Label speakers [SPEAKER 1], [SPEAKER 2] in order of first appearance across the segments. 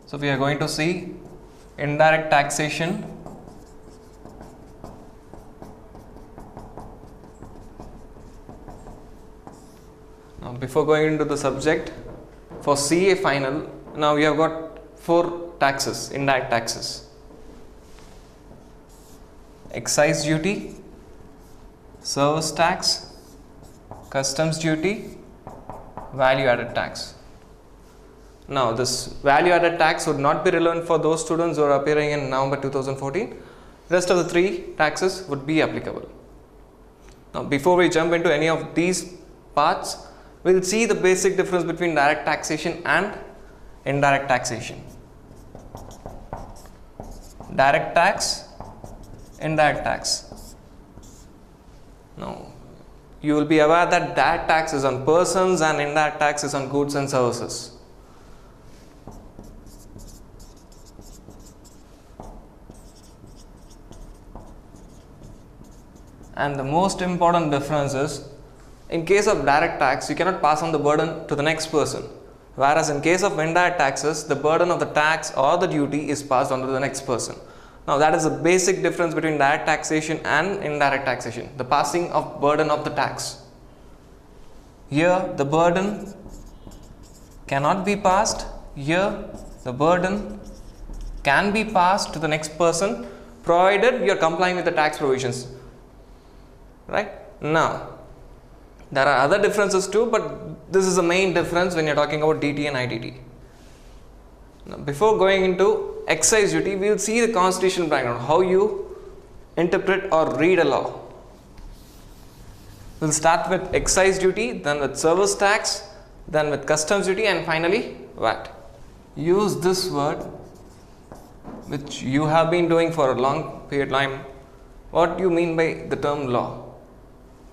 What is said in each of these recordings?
[SPEAKER 1] So we are going to see indirect taxation. Now before going into the subject, for CA final, now we have got 4 taxes, indirect taxes. Excise duty, service tax, customs duty, value added tax. Now this value added tax would not be relevant for those students who are appearing in November 2014. Rest of the 3 taxes would be applicable. Now before we jump into any of these parts, we will see the basic difference between direct taxation and indirect taxation. Direct tax, indirect tax. Now you will be aware that direct tax is on persons and indirect tax is on goods and services. And the most important difference is, in case of direct tax, you cannot pass on the burden to the next person. Whereas in case of indirect taxes, the burden of the tax or the duty is passed on to the next person. Now that is the basic difference between direct taxation and indirect taxation, the passing of burden of the tax. Here the burden cannot be passed, here the burden can be passed to the next person provided you are complying with the tax provisions. Right? Now there are other differences too, but this is the main difference when you are talking about DT and IDT. Now, before going into excise duty, we will see the constitutional background, how you interpret or read a law. We will start with excise duty, then with service tax, then with customs duty, and finally VAT. Use this word which you have been doing for a long period of time. What do you mean by the term law?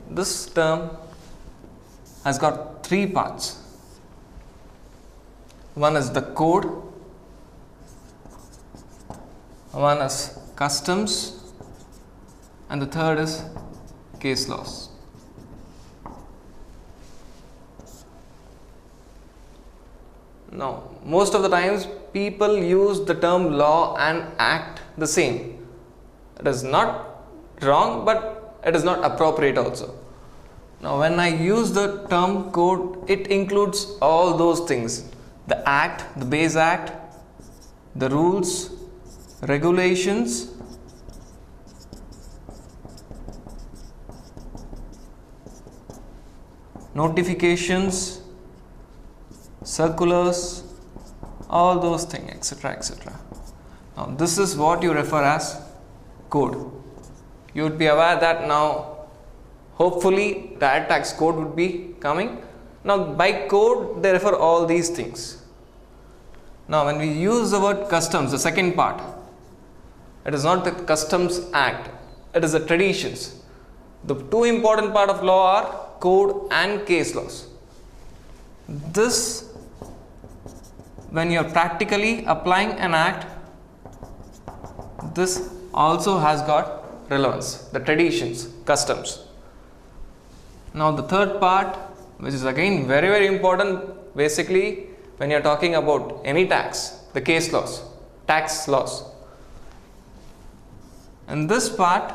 [SPEAKER 1] This term has got 3 parts. One is the code, one is customs, and the third is case laws. Now, most of the times people use the term law and act the same. It is not wrong, but it is not appropriate also. Now when I use the term code, it includes all those things: the act, the base act, the rules, regulations, notifications, circulars, all those things, etc., etc. Now this is what you refer as code. You would be aware that now hopefully direct tax code would be coming. Now by code they refer all these things. Now when we use the word customs, the second part, it is not the customs act, it is the traditions. The 2 important part of law are code and case laws. This, when you are practically applying an act, this also has got relevance, the traditions, customs. Now the third part, which is again very, very important, basically when you are talking about any tax, the case laws, tax laws. In this part,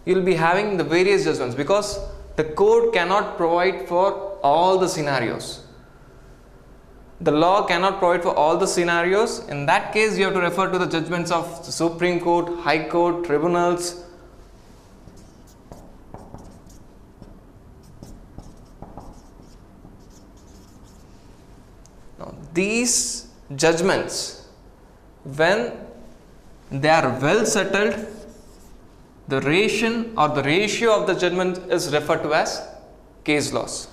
[SPEAKER 1] you will be having the various judgments, because the code cannot provide for all the scenarios. The law cannot provide for all the scenarios. In that case, you have to refer to the judgments of the Supreme Court, High Court, tribunals. Now, these judgments, when they are well settled, the ration or the ratio of the judgment is referred to as case laws.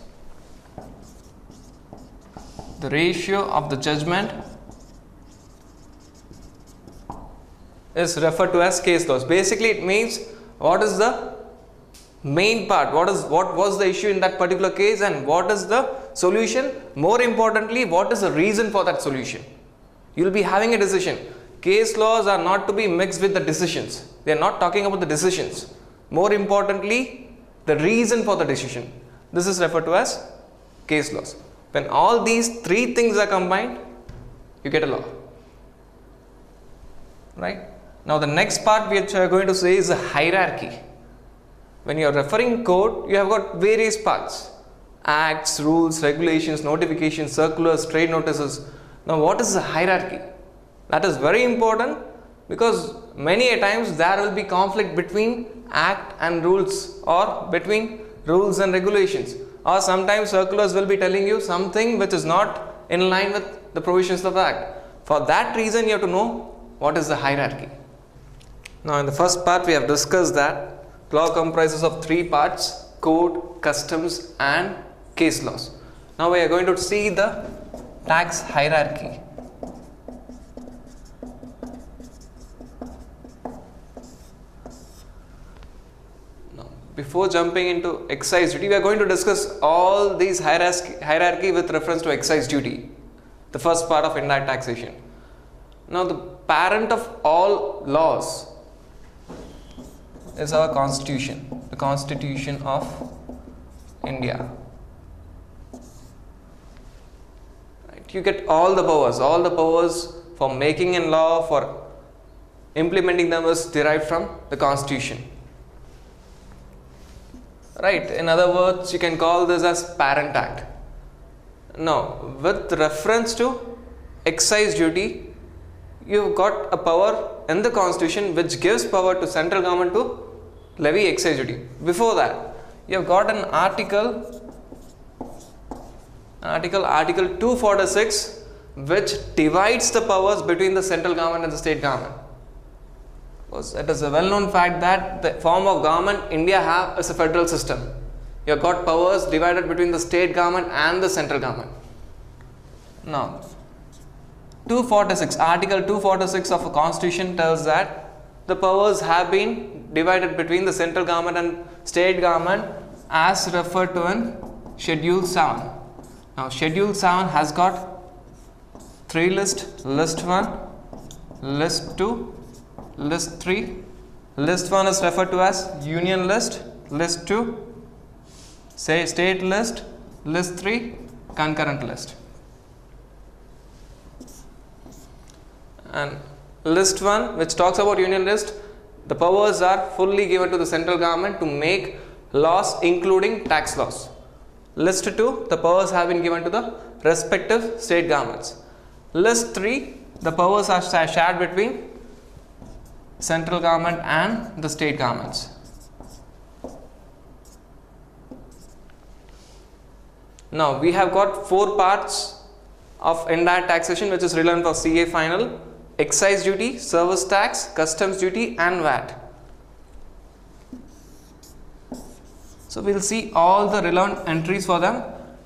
[SPEAKER 1] The ratio of the judgment is referred to as case laws. Basically, it means what is the main part, what was the issue in that particular case, and what is the solution. More importantly, what is the reason for that solution. You will be having a decision. Case laws are not to be mixed with the decisions. They are not talking about the decisions. More importantly, the reason for the decision. This is referred to as case laws. When all these 3 things are combined, you get a law. right? Now the next part which we are going to say is a hierarchy. When you are referring code, you have got various parts: acts, rules, regulations, notifications, circulars, trade notices. Now what is the hierarchy? That is very important, because many a times there will be conflict between act and rules, or between rules and regulations, or sometimes circulars will be telling you something which is not in line with the provisions of the act. For that reason you have to know what is the hierarchy. Now in the first part we have discussed that law comprises of three parts: code, customs and case laws. Now we are going to see the tax hierarchy. Now, before jumping into excise duty, we are going to discuss all these hierarchy with reference to excise duty, the first part of indirect taxation. Now the parent of all laws is our constitution, the Constitution of India. Right. You get all the powers for making a law, for implementing them is derived from the Constitution. Right. In other words, you can call this as parent act. Now, with reference to excise duty, you've got a power in the Constitution which gives power to central government to levy excise duty. Before that, you've got an article 246, which divides the powers between the central government and the state government. Because it is a well-known fact that the form of government India have is a federal system. You've got powers divided between the state government and the central government. Now, Article 246 of the Constitution tells that the powers have been divided between the central government and state government as referred to in Schedule 7. Now, Schedule 7 has got three lists: List 1, List 2, List 3. List 1 is referred to as Union List, List 2, State List, List 3, Concurrent List. And List 1, which talks about Union List, the powers are fully given to the central government to make laws including tax laws. List 2, the powers have been given to the respective state governments. List 3, the powers are shared between central government and the state governments. Now we have got four parts of indirect taxation which is relevant for CA final: excise duty, service tax, customs duty and VAT. So we will see all the relevant entries for them,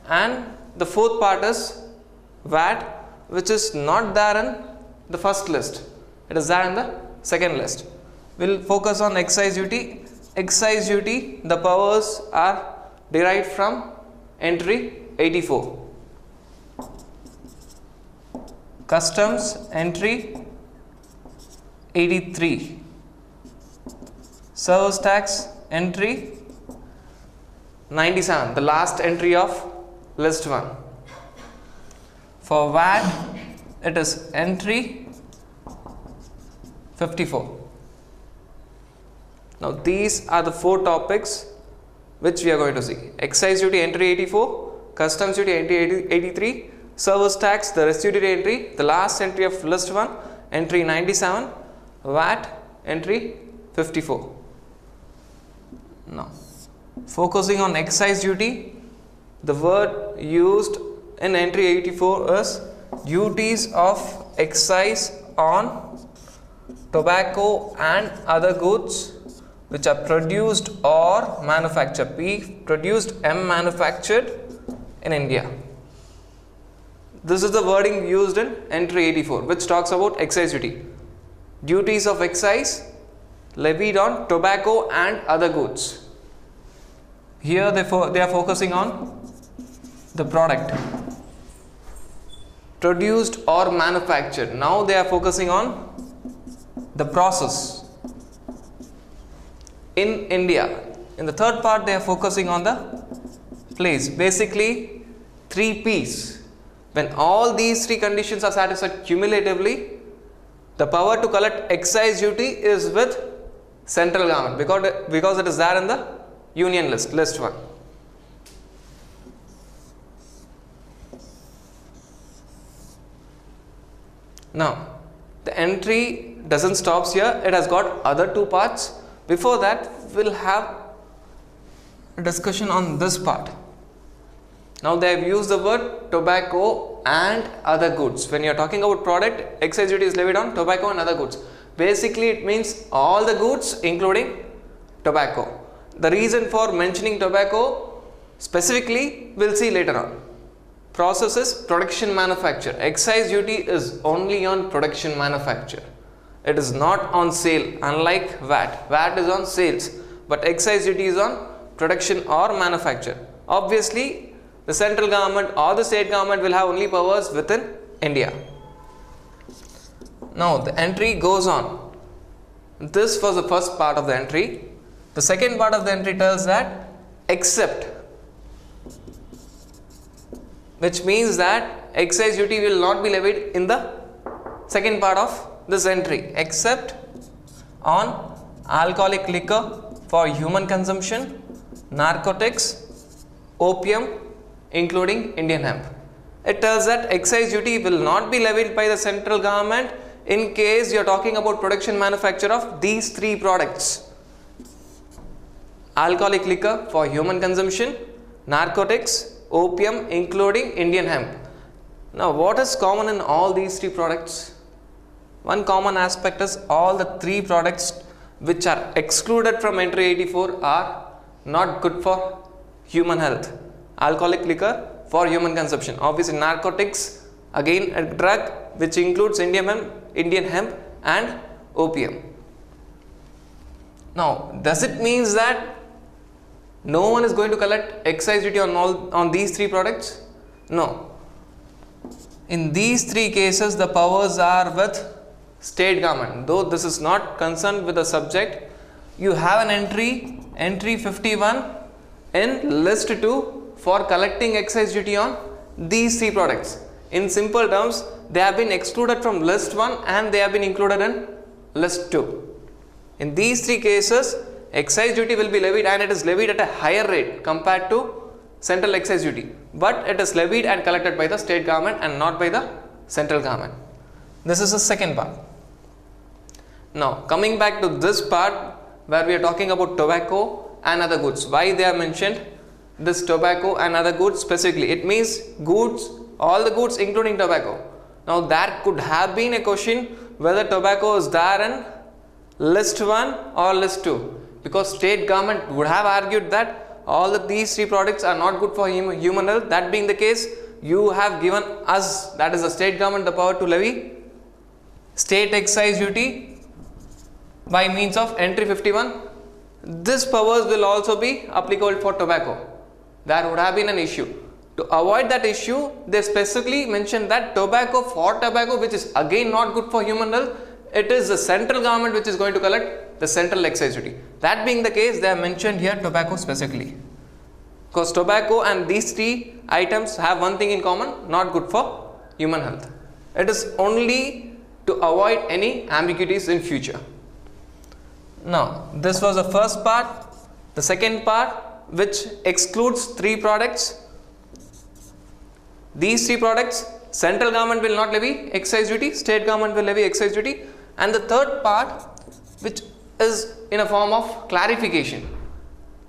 [SPEAKER 1] and the fourth part is VAT, which is not there in the first list, it is there in the second list. We will focus on excise duty. Excise duty, the powers are derived from entry 84. Customs entry 83. Service tax entry 97, the last entry of list 1. For VAT, it is entry 54. Now these are the four topics which we are going to see: excise duty entry 84, customs duty entry 83, service tax, the restituted entry, the last entry of list 1, entry 97, VAT entry 54. Now focusing on excise duty, the word used in entry 84 is duties of excise on tobacco and other goods which are produced or manufactured. P, produced; M, manufactured in India. This is the wording used in entry 84, which talks about excise duty. Duties of excise levied on tobacco and other goods. Here they are focusing on the product produced or manufactured. Now they are focusing on the process in India. In the third part, they are focusing on the place. Basically, 3 P's. When all these 3 conditions are satisfied cumulatively, The power to collect excise duty is with central government because it is there in the union list 1. Now, the entry doesn't stop here, it has got other 2 parts. Before that, we'll have a discussion on this part. Now, they have used the word tobacco and other goods. When you are talking about product, excise duty is levied on tobacco and other goods. Basically, it means all the goods including tobacco. The reason for mentioning tobacco specifically, we'll see later on. Process is production manufacture. Excise duty is only on production manufacture. It is not on sale, unlike VAT. VAT is on sales, but excise duty is on production or manufacture. Obviously, the central government or the state government will have only powers within India. Now, the entry goes on. This was the first part of the entry. The second part of the entry tells that except, which means that excise duty will not be levied in the second part of this entry except on alcoholic liquor for human consumption, narcotics, opium, including Indian hemp. It tells that excise duty will not be levied by the central government in case you are talking about production manufacture of these 3 products: alcoholic liquor for human consumption, narcotics, opium, including Indian hemp. Now, what is common in all these 3 products? One common aspect is all the 3 products which are excluded from entry 84 are not good for human health. Alcoholic liquor for human consumption. Obviously, narcotics, again a drug which includes Indian hemp and opium. Now, does it mean that no one is going to collect excise duty on these 3 products? No. In these 3 cases, the powers are with state government. Though this is not concerned with the subject, you have an entry 51 in list 2 for collecting excise duty on these 3 products. In simple terms, they have been excluded from list 1 and they have been included in list 2. In these 3 cases, excise duty will be levied, and it is levied at a higher rate compared to central excise duty, but it is levied and collected by the state government and not by the central government. This is the second part. Now, coming back to this part where we are talking about tobacco and other goods. Why they have mentioned this tobacco and other goods specifically? It means goods, all the goods including tobacco. Now, there could have been a question whether tobacco is there in list 1 or list 2, because state government would have argued that these 3 products are not good for human health. That being the case, you have given us, that is the state government, the power to levy state excise duty by means of entry 51. This powers will also be applicable for tobacco. There would have been an issue. To avoid that issue, they specifically mentioned that tobacco, which is again not good for human health, it is the central government which is going to collect the central excise duty. That being the case, they have mentioned here tobacco specifically, because tobacco and these 3 items have one thing in common: not good for human health. It is only to avoid any ambiguities in future. Now, this was the first part. The second part, which excludes 3 products. These 3 products, central government will not levy excise duty, state government will levy excise duty. And the third part, which is in a form of clarification.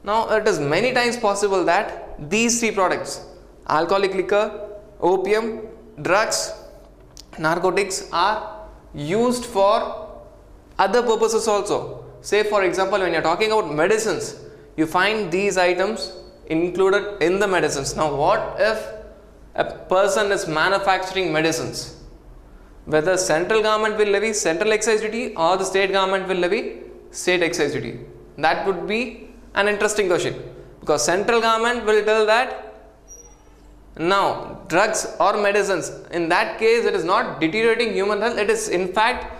[SPEAKER 1] Now, it is many times possible that these 3 products, alcoholic liquor, opium, drugs, narcotics, are used for other purposes also. Say for example, when you are talking about medicines, you find these items included in the medicines. Now, what if a person is manufacturing medicines? Whether central government will levy central excise duty or the state government will levy state excise duty? That would be an interesting question, because central government will tell that now drugs or medicines, in that case it is not deteriorating human health, it is in fact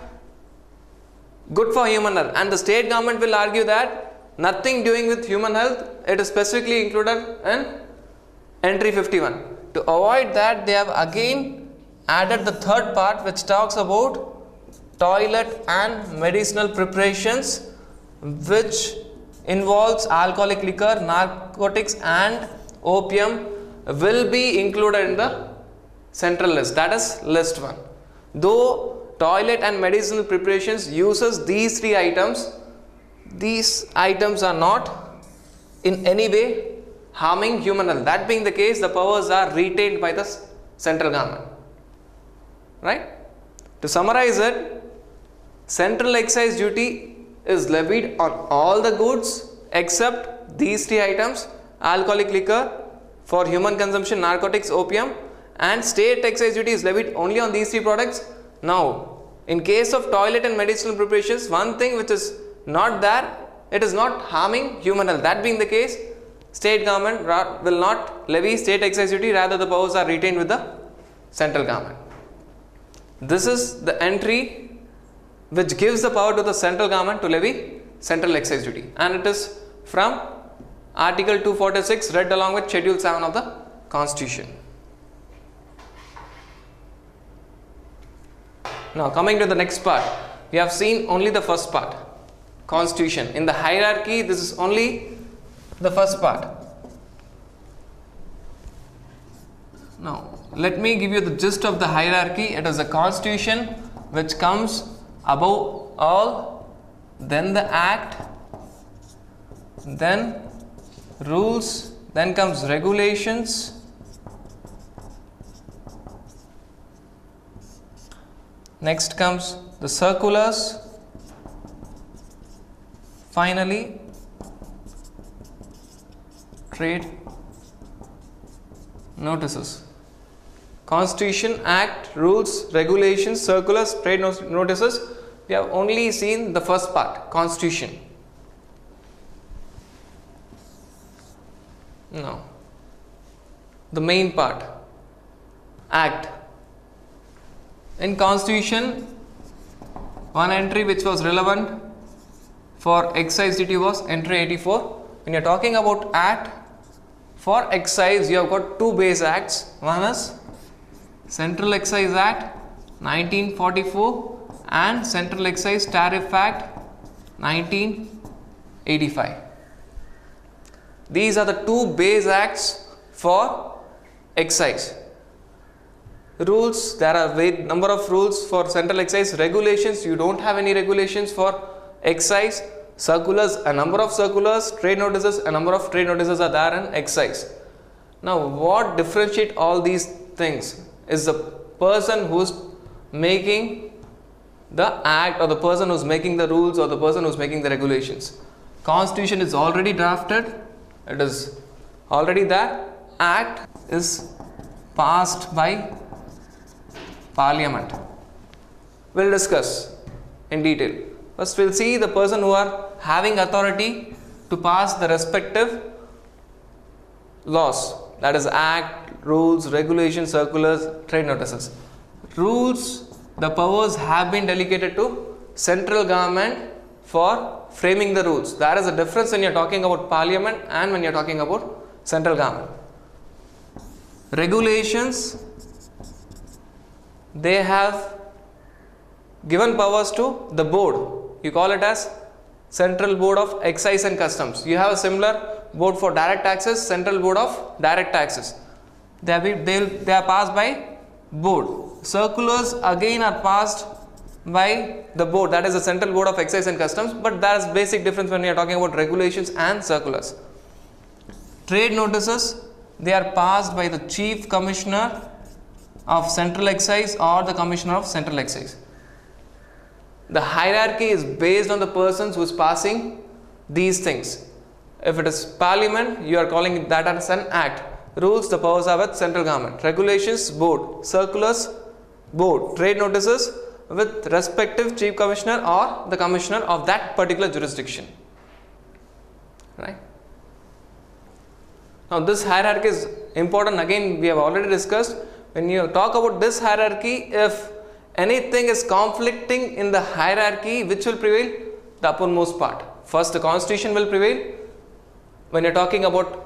[SPEAKER 1] good for human health, and the state government will argue that nothing doing with human health, it is specifically included in entry 51. To avoid that, they have again added the third part, which talks about toilet and medicinal preparations which involves alcoholic liquor, narcotics and opium will be included in the central list, that is list 1. Though toilet and medicinal preparations uses these 3 items, these items are not in any way harming human health. That being the case, the powers are retained by the central government, right? To summarize it, central excise duty is levied on all the goods except these 3 items: alcoholic liquor for human consumption, narcotics, opium, and state excise duty is levied only on these 3 products. Now, in case of toilet and medicinal preparations, one thing which is not there, it is not harming human health. That being the case, state government will not levy state excise duty, rather the powers are retained with the central government. This is the entry which gives the power to the central government to levy central excise duty, and it is from Article 246 read along with Schedule 7 of the Constitution. Now coming to the next part, we have seen only the first part, Constitution. In the hierarchy, this is only the first part. Now let me give you the gist of the hierarchy. It is the Constitution which comes above all, then the Act, then rules, then comes regulations, next comes the circulars, finally trade notices. Constitution, Act, rules, regulations, circulars, trade notices. We have only seen the first part, Constitution. Now, the main part, Act. In Constitution, one entry which was relevant for excise duty was entry 84. When you are talking about Act, for excise you have got 2 base acts. One is Central Excise Act 1944 and Central Excise Tariff Act 1985. These are the 2 base acts for excise. Rules, there are a number of rules for central excise. Regulations, you don't have any regulations for excise. Circulars, a number of circulars. Trade notices, a number of trade notices are there in excise. Now what differentiate all these things is the person who's making the act, or the person who's making the rules, or the person who's making the regulations. Constitution is already drafted, it is already there. Act is passed by Parliament. We'll discuss in detail. First we'll see the person who are having authority to pass the respective laws, that is Act, rules, regulations, circulars, trade notices. Rules, the powers have been delegated to central government for framing the rules. There is a difference when you are talking about Parliament and when you are talking about central government. Regulations, they have given powers to the board. You call it as Central Board of Excise and Customs. You have a similar board for direct taxes, Central Board of Direct Taxes. They are passed by board. Circulars again are passed by the board, that is the Central Board of Excise and Customs, but there is basic difference when we are talking about regulations and circulars. Trade notices, they are passed by the Chief Commissioner of Central Excise or the Commissioner of Central Excise. The hierarchy is based on the persons who is passing these things. If it is Parliament, you are calling that as an Act. Rules, the powers are with central government. Regulations, board. Circulars, board. Trade notices with respective Chief Commissioner or the Commissioner of that particular jurisdiction. Right? Now this hierarchy is important. Again, we have already discussed. When you talk about this hierarchy, if anything is conflicting in the hierarchy, which will prevail? The uppermost part. First, the Constitution will prevail. When you are talking about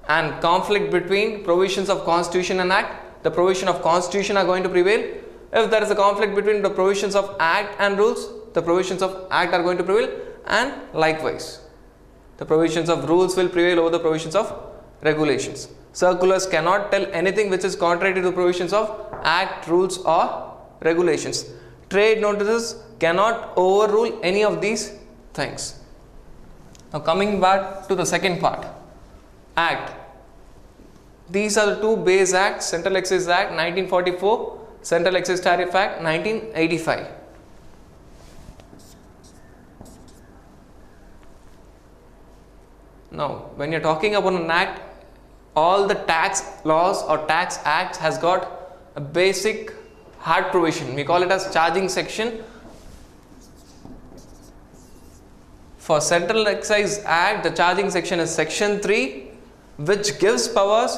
[SPEAKER 1] and conflict between provisions of Constitution and Act, the provision of Constitution are going to prevail. If there is a conflict between the provisions of Act and rules, the provisions of Act are going to prevail, and likewise, the provisions of rules will prevail over the provisions of regulations. Circulars cannot tell anything which is contrary to the provisions of Act, rules or regulations. Trade notices cannot overrule any of these things. Now coming back to the second part, Act. These are the two base acts, Central Excise Act 1944, Central Excise Tariff Act 1985. Now when you are talking about an act, all the tax laws or tax acts has got a basic hard provision. We call it as charging section. For Central Excise Act, the charging section is section 3, which gives powers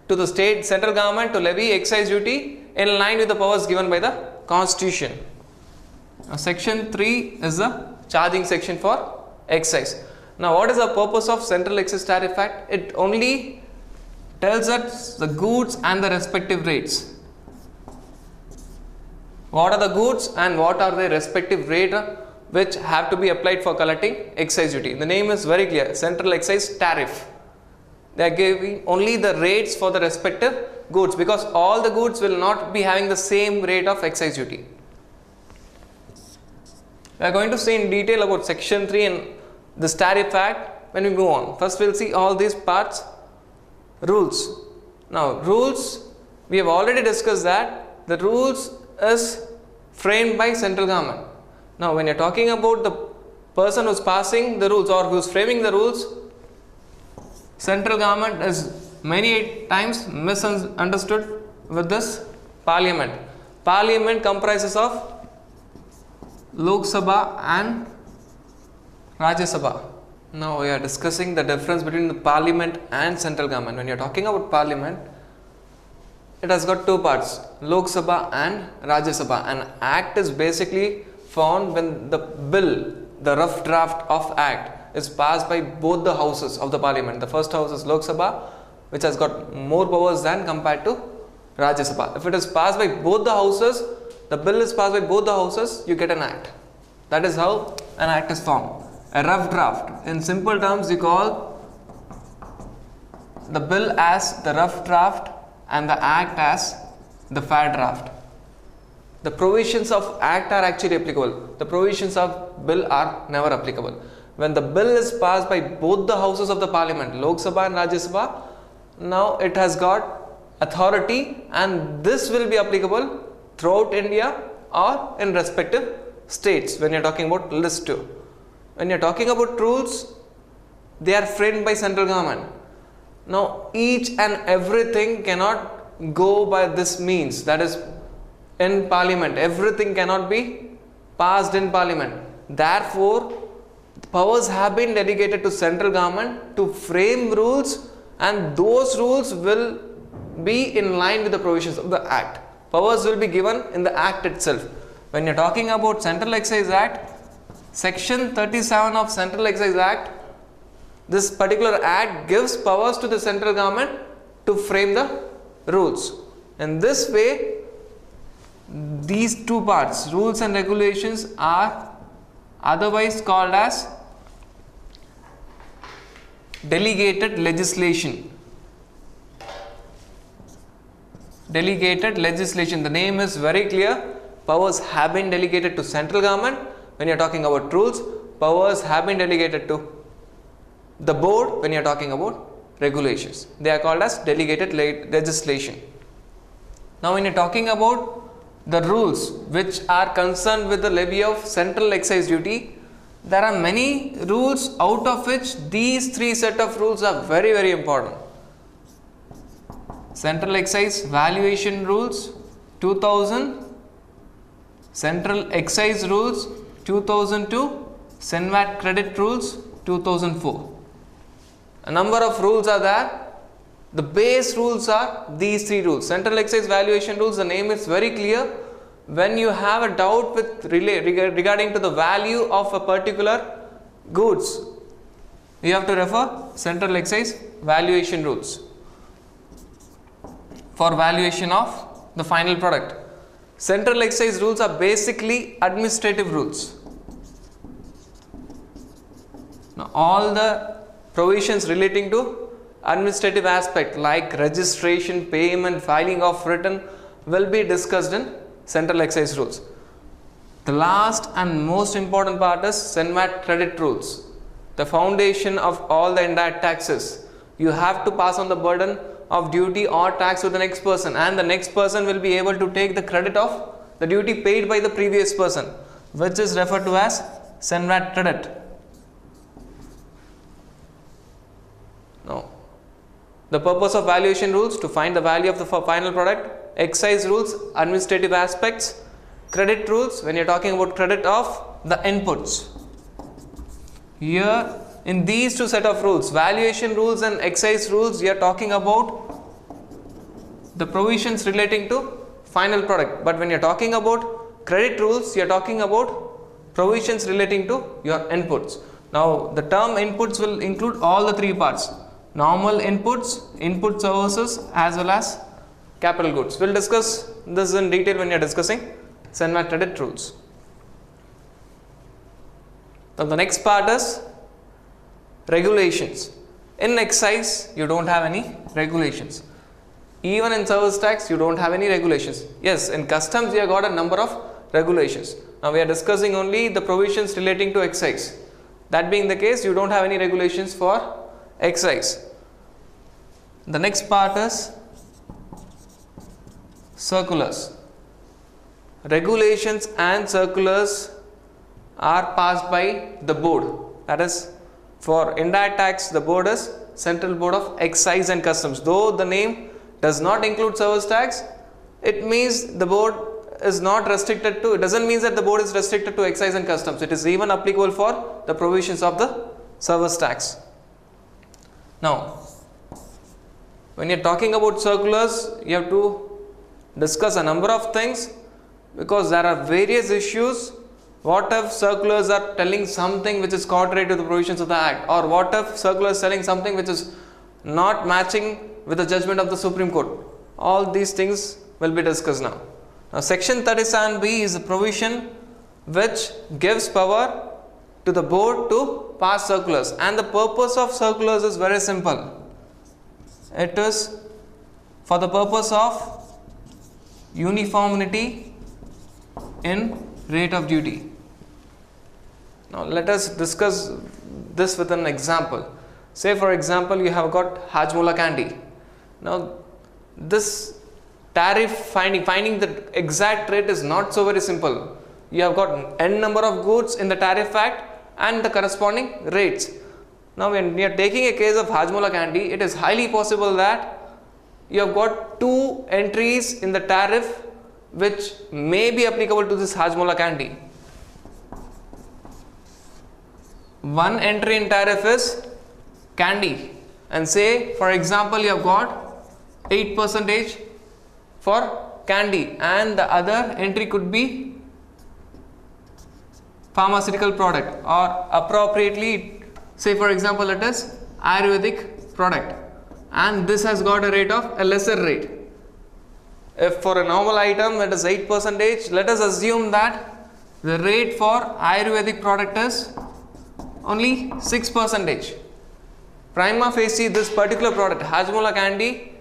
[SPEAKER 1] to the state central government to levy excise duty in line with the powers given by the Constitution. Now, section 3 is the charging section for excise. Now what is the purpose of Central Excise Tariff Act? It only tells us the goods and the respective rates. What are the goods and what are the respective rate which have to be applied for collecting excise duty? The name is very clear, Central Excise Tariff. They are giving only the rates for the respective goods, because all the goods will not be having the same rate of excise duty. We are going to see in detail about section 3 in this Tariff Act when we go on. First we will see all these parts. Rules. Now rules, we have already discussed that the rules is framed by central government. Now when you are talking about the person who is passing the rules or who is framing the rules, central government is many times misunderstood with this parliament. Parliament comprises of Lok Sabha and Rajya Sabha. Now we are discussing the difference between the parliament and central government. When you are talking about parliament, it has got two parts, Lok Sabha and Rajya Sabha. An act is basically found when the bill, the rough draft of act is passed by both the houses of the parliament. The first house is Lok Sabha, which has got more powers than compared to Rajya Sabha. If it is passed by both the houses, the bill is passed by both the houses, you get an act. That is how an act is formed. A rough draft. In simple terms, you call the bill as the rough draft and the act as the fair draft. The provisions of act are actually applicable. The provisions of bill are never applicable. When the bill is passed by both the houses of the parliament, Lok Sabha and Rajya Sabha, now it has got authority, and this will be applicable throughout India or in respective states when you are talking about list 2. When you are talking about rules, they are framed by central government. Now each and everything cannot go by this means, that is in parliament. Everything cannot be passed in parliament. Therefore, powers have been delegated to central government to frame rules, and those rules will be in line with the provisions of the act. Powers will be given in the act itself. When you are talking about Central Excise Act, section 37 of Central Excise Act, this particular act gives powers to the central government to frame the rules. In this way, these two parts, rules and regulations, are otherwise called as delegated legislation. Delegated legislation. The name is very clear. Powers have been delegated to central government. When you are talking about rules, powers have been delegated to the board. When you are talking about regulations, they are called as delegated legislation. Now when you are talking about the rules which are concerned with the levy of central excise duty, there are many rules, out of which these three set of rules are very, very important. Central Excise Valuation Rules 2000, Central Excise Rules 2002, CENVAT Credit Rules 2004. A number of rules are there. The base rules are these three rules. Central Excise Valuation Rules, the name is very clear. When you have a doubt with regarding to the value of a particular goods, you have to refer Central Excise Valuation Rules for valuation of the final product. Central excise rules are basically administrative rules. Now, all the provisions relating to administrative aspect like registration, payment, filing of return will be discussed in central excise rules. The last and most important part is CENVAT credit rules. The foundation of all the indirect taxes. You have to pass on the burden of duty or tax to the next person, and the next person will be able to take the credit of the duty paid by the previous person, which is referred to as CENVAT credit. Now, the purpose of valuation rules to find the value of the final product, excise rules, administrative aspects, credit rules when you are talking about credit of the inputs. Here in these two set of rules, valuation rules and excise rules, we are talking about the provisions relating to final product. But when you are talking about credit rules, you are talking about provisions relating to your inputs. Now, the term inputs will include all the three parts: normal inputs, input services, as well as capital goods. We will discuss this in detail when you are discussing CENVAT credit rules. Now, the next part is regulations. In excise, you don't have any regulations. Even in service tax, you don't have any regulations. Yes, in customs, you have got a number of regulations. Now, we are discussing only the provisions relating to excise. That being the case, you don't have any regulations for excise. The next part is circulars. Regulations and circulars are passed by the board. That is, for indirect tax, the board is Central Board of Excise and Customs. Though the name does not include service tax, it means the board is not restricted to, it doesn't mean that the board is restricted to excise and customs. It is even applicable for the provisions of the service tax. Now, when you are talking about circulars, you have to discuss a number of things, because there are various issues. What if circulars are telling something which is contrary to the provisions of the Act, or what if circulars telling something which is not matching with the judgment of the Supreme Court? All these things will be discussed now. Now, Section 37B is a provision which gives power to the board to pass circulars, and the purpose of circulars is very simple. It is for the purpose of uniformity in rate of duty. Now, let us discuss this with an example. Say, for example, you have got Hajmola candy. Now, this tariff finding the exact rate is not so very simple. You have got n number of goods in the tariff act and the corresponding rates. Now, when you are taking a case of Hajmola candy, it is highly possible that you have got two entries in the tariff which may be applicable to this Hajmola candy. One entry in tariff is candy, and say, for example, you have got 8% for candy, and the other entry could be pharmaceutical product, or appropriately, say for example, it is Ayurvedic product, and this has got a rate of a lesser rate. If for a normal item it is 8%, let us assume that the rate for Ayurvedic product is only 6%. Prima facie, this particular product, Hajmola candy,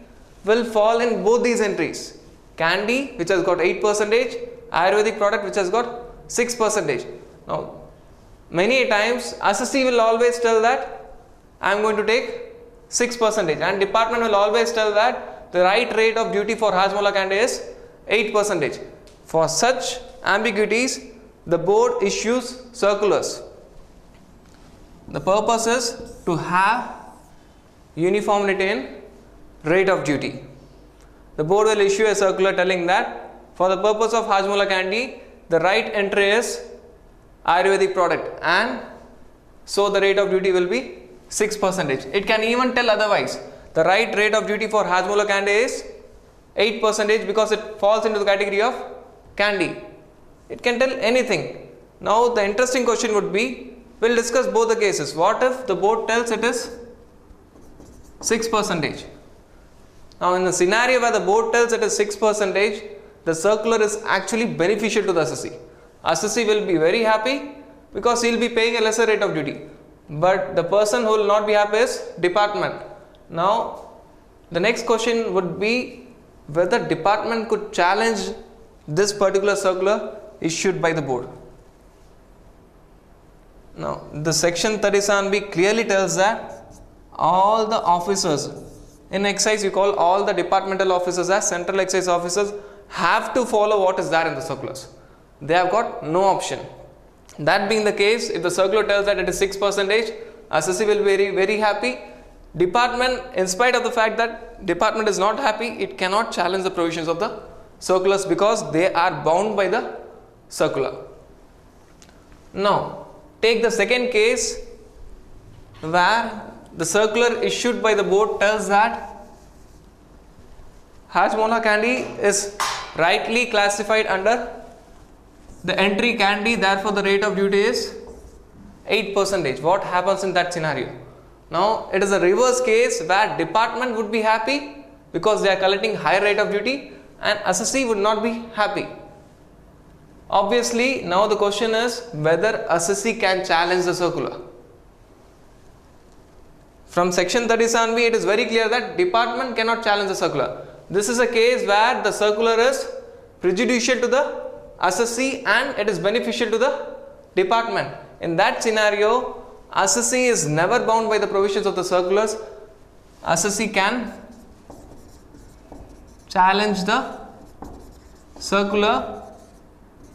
[SPEAKER 1] will fall in both these entries. Candy, which has got 8%, Ayurvedic product, which has got 6%. Now, many times assessee will always tell that I am going to take 6%, and department will always tell that the right rate of duty for Hajmola candy is 8%. For such ambiguities, the board issues circulars. The purpose is to have uniformity in rate of duty. The board will issue a circular telling that for the purpose of Hajmola candy, the right entry is Ayurvedic product, and so the rate of duty will be 6%. It can even tell otherwise. The right rate of duty for Hajmola candy is 8% because it falls into the category of candy. It can tell anything. Now, the interesting question would be, we will discuss both the cases. What if the board tells it is 6%? Now, in the scenario where the board tells it is 6%, the circular is actually beneficial to the assessee. Assessee will be very happy because he will be paying a lesser rate of duty. But the person who will not be happy is department. Now, the next question would be whether department could challenge this particular circular issued by the board. Now, the section 37B clearly tells that all the officers, in excise you call all the departmental officers as central excise officers, have to follow what is there in the circulars. They have got no option. That being the case, if the circular tells that it is 6%, assessee will be very happy. Department, in spite of the fact that department is not happy, it cannot challenge the provisions of the circulars because they are bound by the circular. Now, take the second case where the circular issued by the board tells that Hajmola candy is rightly classified under the entry candy, therefore the rate of duty is 8%. What happens in that scenario? Now, it is a reverse case where department would be happy because they are collecting higher rate of duty and assessee would not be happy. Obviously, now the question is whether assessee can challenge the circular. From section 37B, it is very clear that department cannot challenge the circular. This is a case where the circular is prejudicial to the assessee and it is beneficial to the department. In that scenario, assessee is never bound by the provisions of the circulars. Assessee can challenge the circular.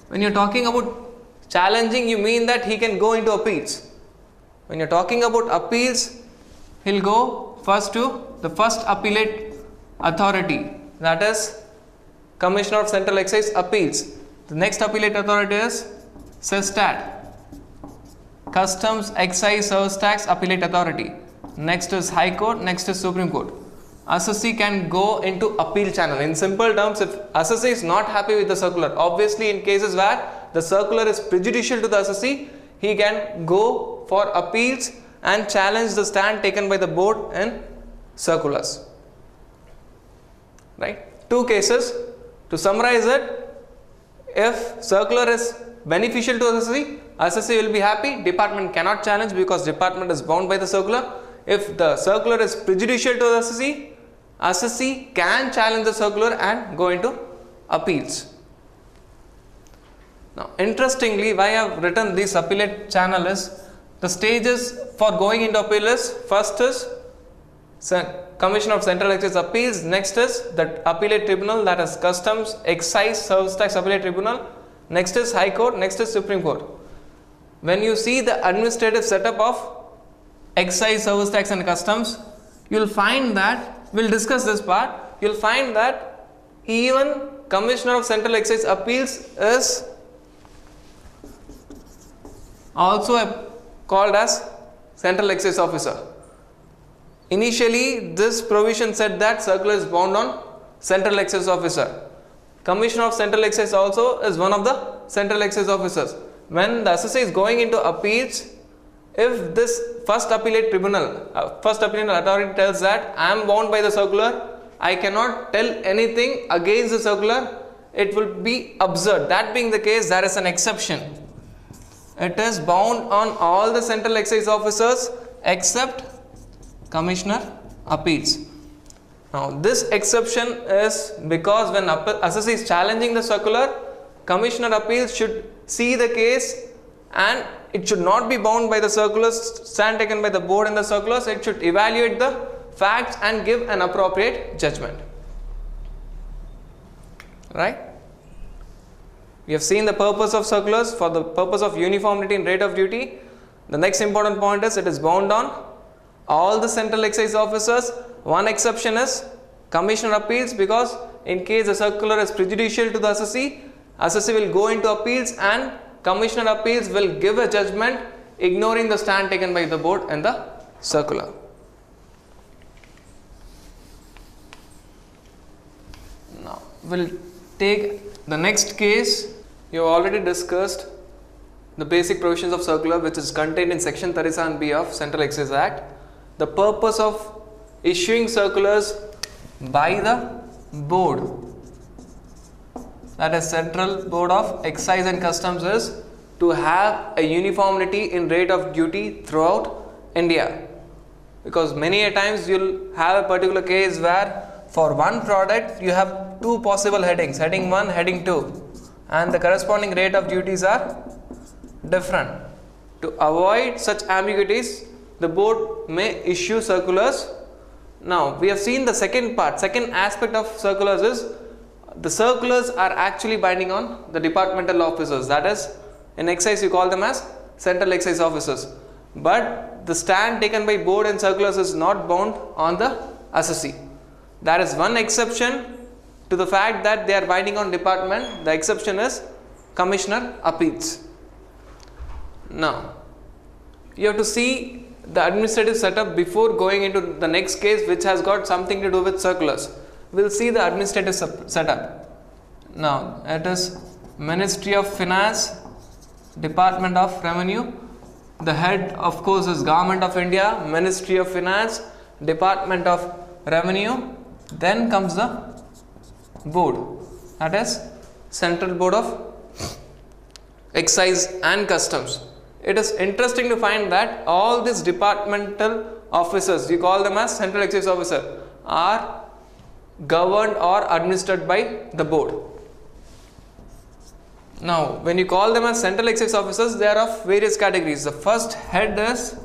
[SPEAKER 1] When you are talking about challenging, you mean that he can go into appeals. When you are talking about appeals, he will go first to the first appellate authority, that is Commissioner of Central Excise Appeals. The next appellate authority is CESTAT, Customs Excise Service Tax Appellate Authority. Next is High Court, next is Supreme Court. Assessee can go into appeal channel. In simple terms, if assessee is not happy with the circular, obviously in cases where the circular is prejudicial to the assessee, he can go for appeals and challenge the stand taken by the board in circulars. Right? Two cases. To summarize it, if circular is beneficial to assessee, assessee will be happy. Department cannot challenge because department is bound by the circular. If the circular is prejudicial to the assessee, assessee can challenge the circular and go into appeals. Now, interestingly, why I have written this appellate channel is the stages for going into appeal is first is Commission of Central Excise Appeals, next is the appellate tribunal, that is Customs Excise Service Tax Appellate Tribunal, next is High Court, next is Supreme Court. When you see the administrative setup of excise, service tax and customs, you will find that, we will discuss this part, you will find that even Commissioner of Central Excise Appeals is also called as Central Excise Officer. Initially, this provision said that circular is bound on Central Excise Officer. Commissioner of Central Excise also is one of the Central Excise Officers. When the assessee is going into appeals, if this first appellate tribunal, first appellate authority tells that I am bound by the circular, I cannot tell anything against the circular, it will be absurd. That being the case, there is an exception. It is bound on all the Central Excise Officers except Commissioner Appeals. Now, this exception is because when assessee is challenging the circular, Commissioner Appeals should see the case and it should not be bound by the circulars, stand taken by the board in the circulars. It should evaluate the facts and give an appropriate judgment. Right? We have seen the purpose of circulars for the purpose of uniformity in rate of duty. The next important point is it is bound on all the Central Excise Officers. One exception is Commissioner Appeals, because in case the circular is prejudicial to the assessee, assessee will go into appeals and Commissioner Appeals will give a judgment ignoring the stand taken by the board and the circular. Now, we'll take the next case. You have already discussed the basic provisions of circular which is contained in section 37B of Central Excise Act. The purpose of issuing circulars by the board that is Central Board of Excise and Customs, is to have a uniformity in rate of duty throughout India. Because many a times you'll have a particular case where for one product you have two possible headings, heading 1, heading 2, and the corresponding rate of duties are different. To avoid such ambiguities, the board may issue circulars. Now we have seen the second aspect of circulars is the circulars are actually binding on the departmental officers, that is in excise you call them as central excise officers, but the stand taken by board and circulars is not bound on the assessee. There is one exception to the fact that they are binding on department. The exception is Commissioner Appeals. Now you have to see the administrative setup before going into the next case, which has got something to do with circulars. We will see the administrative setup. Now it is Ministry of Finance, Department of Revenue. The head of course is Government of India, Ministry of Finance, Department of Revenue. Then comes the board, that is Central Board of Excise and Customs. It is interesting to find that all these departmental officers, you call them as Central Excise Officer, are governed or administered by the board. Now when you call them as Central Excise Officers, they are of various categories. The first head is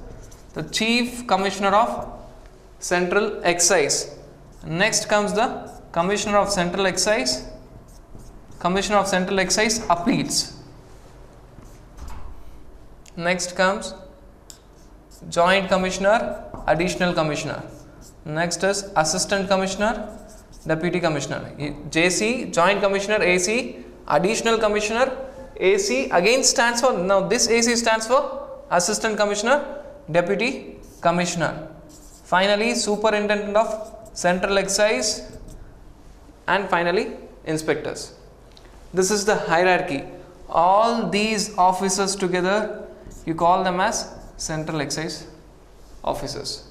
[SPEAKER 1] the Chief Commissioner of Central Excise. Next comes the Commissioner of Central Excise, Commissioner of Central Excise Appeals. Next comes Joint Commissioner, Additional Commissioner. Next is Assistant Commissioner, Deputy Commissioner. JC, Joint Commissioner, AC, Additional Commissioner, AC again stands for, now this AC stands for Assistant Commissioner, Deputy Commissioner. Finally, Superintendent of Central Excise, and finally Inspectors. This is the hierarchy. All these officers together you call them as Central Excise Officers.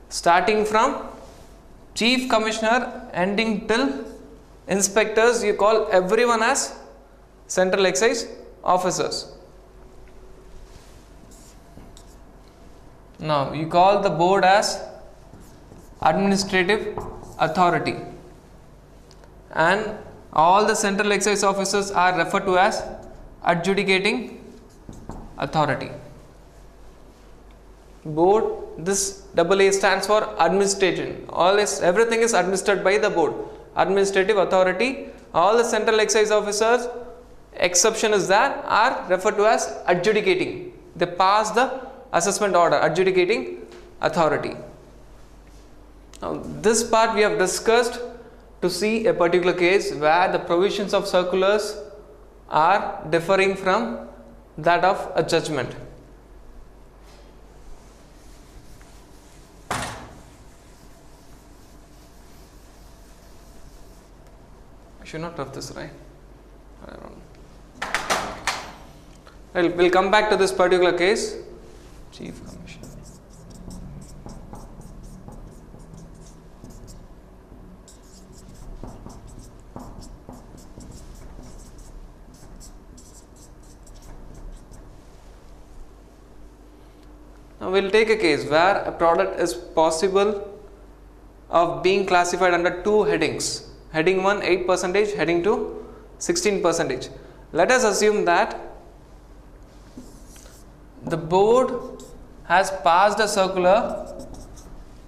[SPEAKER 1] Starting from Chief Commissioner ending till Inspectors, you call everyone as Central Excise Officers. Now you call the board as Administrative Authority, and all the Central Excise Officers are referred to as Adjudicating Authority. Board, this AA stands for administration. Everything is administered by the board. Administrative Authority. All the Central Excise Officers, exception is that, are referred to as adjudicating. They pass the assessment order, adjudicating authority. Now this part we have discussed to see a particular case where the provisions of circulars are differing from that of a judgment. I should not have this, right? I don't know. We'll come back to this particular case. Chief Commissioner. Now we'll take a case where a product is possible of being classified under two headings. Heading 1 8%, heading 2 16%. Let us assume that the board has passed a circular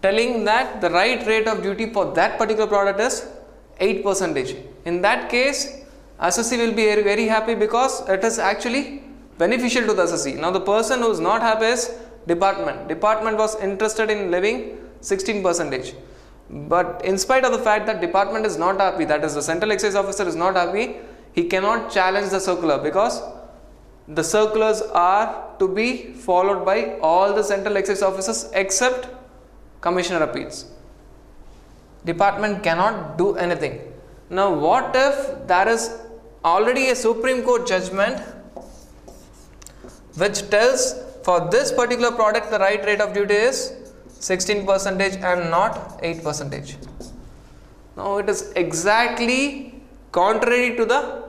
[SPEAKER 1] telling that the right rate of duty for that particular product is 8%. In that case, assessee will be very happy because it is actually beneficial to the assessee. Now the person who is not happy is department. Department was interested in levying 16%. But in spite of the fact that department is not happy, that is the Central Excise Officer is not happy, he cannot challenge the circular because the circulars are to be followed by all the Central Excise Officers except Commissioner Appeals. Department cannot do anything. Now what if there is already a Supreme Court judgment which tells for this particular product the right rate of duty is 16% and not 8%. Now it is exactly contrary to the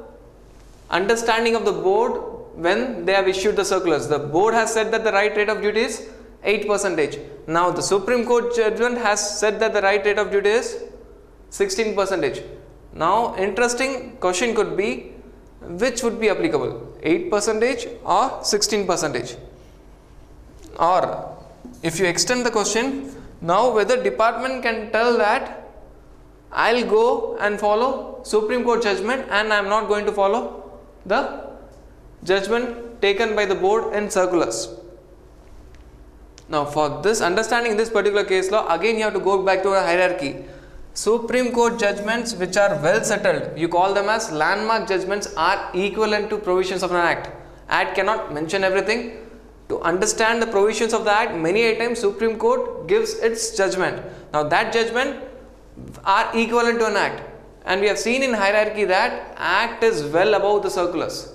[SPEAKER 1] understanding of the board when they have issued the circulars. The board has said that the right rate of duty is 8%. Now the Supreme Court judgment has said that the right rate of duty is 16%. Now interesting question could be, which would be applicable, 8% or 16%? Or if you extend the question, now whether department can tell that I'll go and follow Supreme Court judgment and I am not going to follow the judgment taken by the board in circulars. Now for this understanding this particular case law, again you have to go back to a hierarchy. Supreme Court judgments which are well settled, you call them as landmark judgments, are equivalent to provisions of an act. Act cannot mention everything. To understand the provisions of the act, many a times Supreme Court gives its judgment. Now that judgment are equivalent to an act, and we have seen in hierarchy that act is well above the circulars.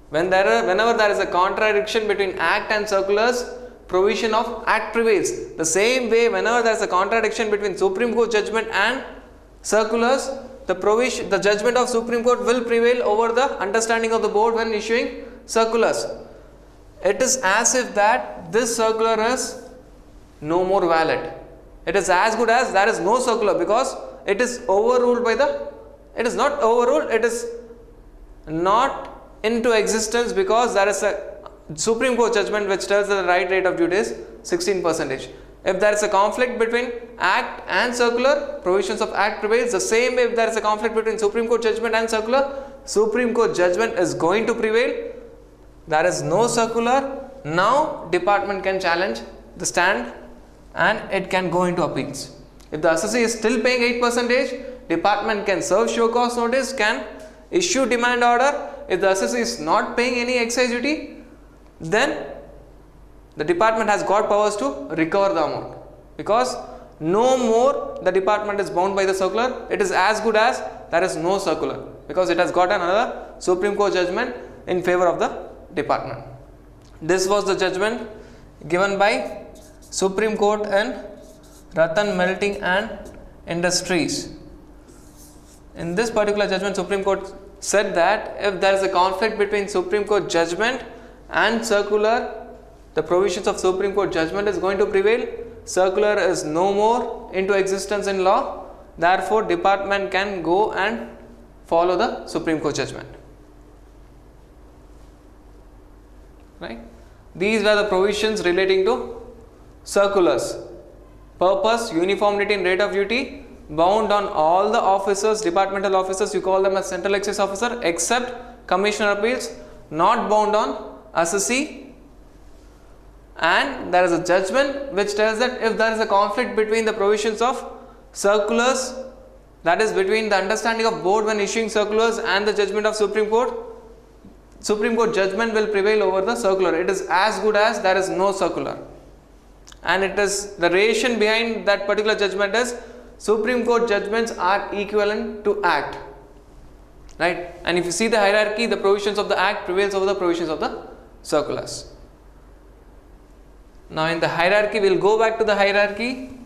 [SPEAKER 1] Whenever there is a contradiction between act and circulars, provision of act prevails. The same way, whenever there is a contradiction between Supreme Court judgment and circulars, the judgment of Supreme Court will prevail over the understanding of the board when issuing circulars. It is as if that this circular is no more valid. It is as good as there is no circular, because it is overruled by it is not overruled, it is not into existence, because there is a Supreme Court judgment which tells that the right rate of duty is 16%. If there is a conflict between act and circular, provisions of act prevails. The same way, if there is a conflict between Supreme Court judgment and circular, Supreme Court judgment is going to prevail. There is no circular. Now department can challenge the stand and it can go into appeals. If the assessee is still paying 8%, department can serve show cause notice, can issue demand order. If the assessee is not paying any excise duty, then the department has got powers to recover the amount, because no more the department is bound by the circular. It is as good as there is no circular, because it has got another Supreme Court judgment in favor of the department. This was the judgment given by Supreme Court in Ratan Melting and Industries. In this particular judgment, Supreme Court said that if there is a conflict between Supreme Court judgment and circular, the provisions of Supreme Court judgment is going to prevail. Circular is no more into existence in law. Therefore, department can go and follow the Supreme Court judgment. Right? These were the provisions relating to circulars. Purpose, uniformity in rate of duty, bound on all the officers, departmental officers, you call them as central excise officer, except commissioner appeals, not bound on assessee. And there is a judgment which tells that if there is a conflict between the provisions of circulars, that is between the understanding of board when issuing circulars and the judgment of Supreme Court, Supreme Court judgment will prevail over the circular. It is as good as there is no circular. And it is the relation behind that particular judgment is Supreme Court judgments are equivalent to act. Right? And if you see the hierarchy, the provisions of the act prevails over the provisions of the circulars. Now in the hierarchy, we will go back to the hierarchy.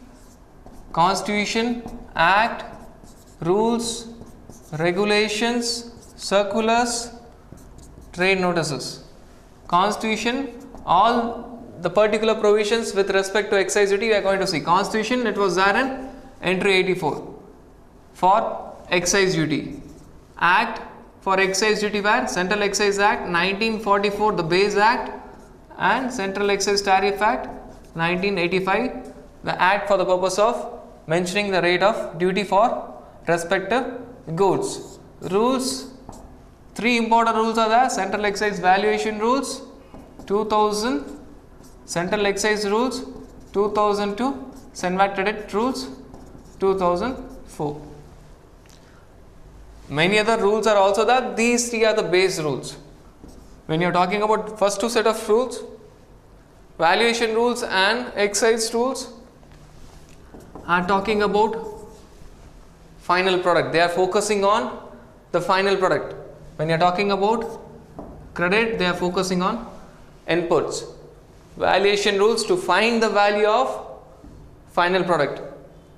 [SPEAKER 1] Constitution, act, rules, regulations, circulars, trade notices. Constitution, all the particular provisions with respect to excise duty we are going to see. Constitution, it was there in entry 84 for excise duty. Act for excise duty were Central Excise Act 1944, the Base Act, and Central Excise Tariff Act 1985, the act for the purpose of mentioning the rate of duty for respective goods. Rules, three important rules are there: Central Excise Valuation Rules 2000, Central Excise Rules 2002, Senvat Credit Rules 2004. Many other rules are also there. These three are the base rules. When you are talking about first two set of rules, valuation rules and excise rules are talking about final product. They are focusing on the final product. When you are talking about credit, they are focusing on inputs. Valuation rules to find the value of final product.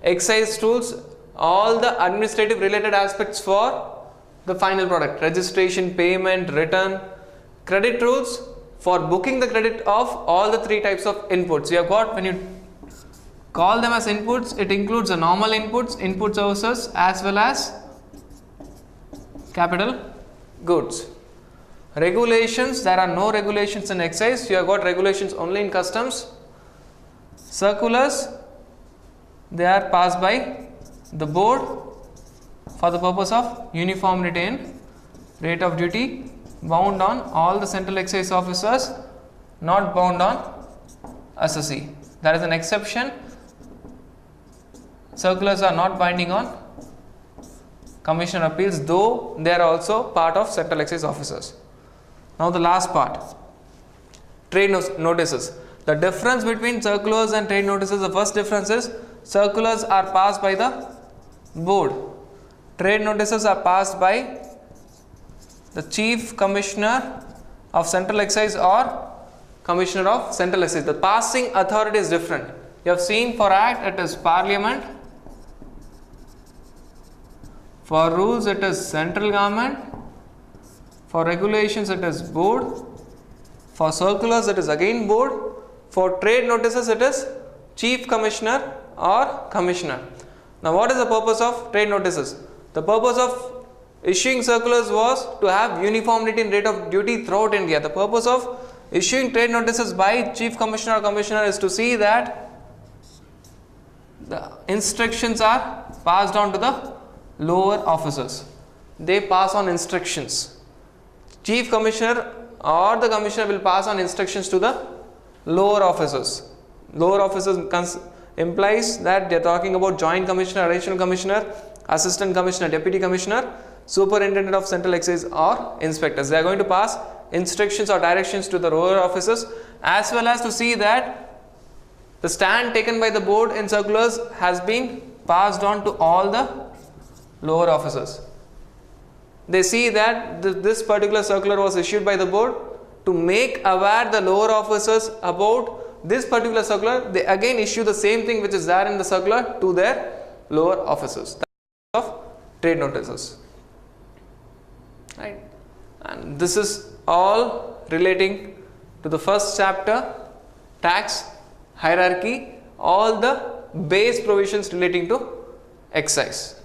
[SPEAKER 1] Excise rules, all the administrative related aspects for the final product, registration, payment, return. Credit rules for booking the credit of all the three types of inputs. You have got, when you call them as inputs, it includes the normal inputs, input services, as well as capital goods. Regulations, there are no regulations in excise. You have got regulations only in customs. Circulars, they are passed by the board for the purpose of uniformity in rate of duty, bound on all the central excise officers, not bound on assessee. There is an exception. Circulars are not binding on commissioner appeals, though they are also part of central excise officers. Now the last part, trade notices. The difference between circulars and trade notices, the first difference is circulars are passed by the board. Trade notices are passed by the chief commissioner of central excise or commissioner of central excise. The passing authority is different. You have seen for act it is parliament, for rules it is central government, for regulations it is board, for circulars it is again board, for trade notices it is chief commissioner or commissioner. Now what is the purpose of trade notices? The purpose of issuing circulars was to have uniformity in rate of duty throughout India. The purpose of issuing trade notices by chief commissioner or commissioner is to see that the instructions are passed on to the lower officers. They pass on instructions. Chief commissioner or the commissioner will pass on instructions to the lower officers. Lower officers implies that they are talking about joint commissioner, additional commissioner, assistant commissioner, deputy commissioner, superintendent of central excise or inspectors. They are going to pass instructions or directions to the lower officers, as well as to see that the stand taken by the board in circulars has been passed on to all the lower officers. They see that this particular circular was issued by the board to make aware the lower officers about this particular circular. They again issue the same thing which is there in the circular to their lower officers. That's of trade notices, right? And this is all relating to the first chapter, tax hierarchy, all the base provisions relating to excise.